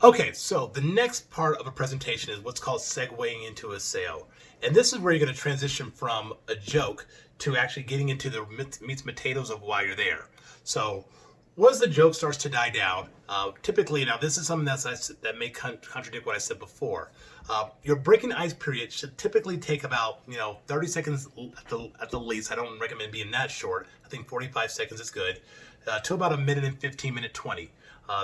Okay, so the next part of a presentation is what's called segueing into a sale. And this is where you're going to transition from a joke to actually getting into the meats and potatoes of why you're there. So once the joke starts to die down, typically, now this is something that may contradict what I said before. Your breaking ice period should typically take about 30 seconds at the least. I don't recommend being that short. I think 45 seconds is good. To about a minute and 15, 20.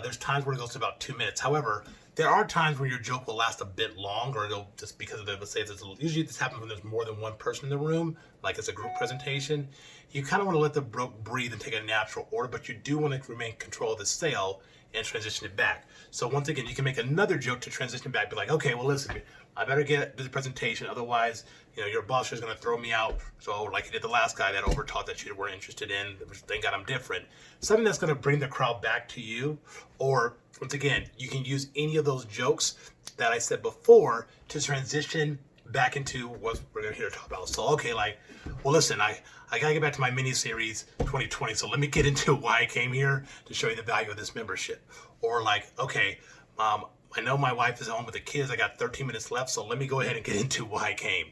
There's times where it goes to about 2 minutes. However, there are times where your joke will last a bit longer. It'll just because of the, let's say usually this happens when there's more than one person in the room, like it's a group presentation. You kind of want to let the joke breathe and take a natural order, but you do want to remain in control of the sale and transition it back. So once again, you can make another joke to transition back. Be like, okay, well, listen, I better get to the presentation. Otherwise, your boss is going to throw me out. So like you did the last guy that overtaught that you weren't interested in. Thank God I'm different. Something that's going to bring the crowd back to you. Or once again, you can use any of those jokes that I said before to transition back into what we're going to here to talk about. So, okay, well, listen, I got to get back to my mini-series 2020. So let me get into why I came here to show you the value of this membership. Or okay, I know my wife is home with the kids. I got 13 minutes left. So let me go ahead and get into why I came.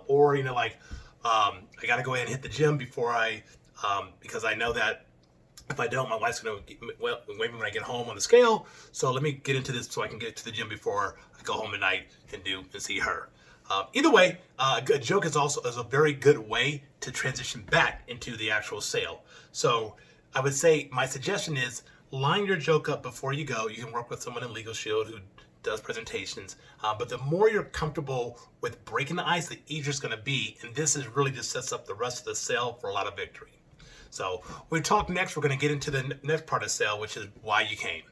Or, I got to go ahead and hit the gym before because I know that if I don't, my wife's going to wait me when I get home on the scale. So let me get into this so I can get to the gym before I go home tonight and see her. Either way, a good joke is a very good way to transition back into the actual sale. So I would say my suggestion is line your joke up before you go. You can work with someone in Legal Shield who does presentations. But the more you're comfortable with breaking the ice, the easier it's going to be. And this is really just sets up the rest of the sale for a lot of victory. So when we talk next, we're going to get into the next part of the sale, which is why you came.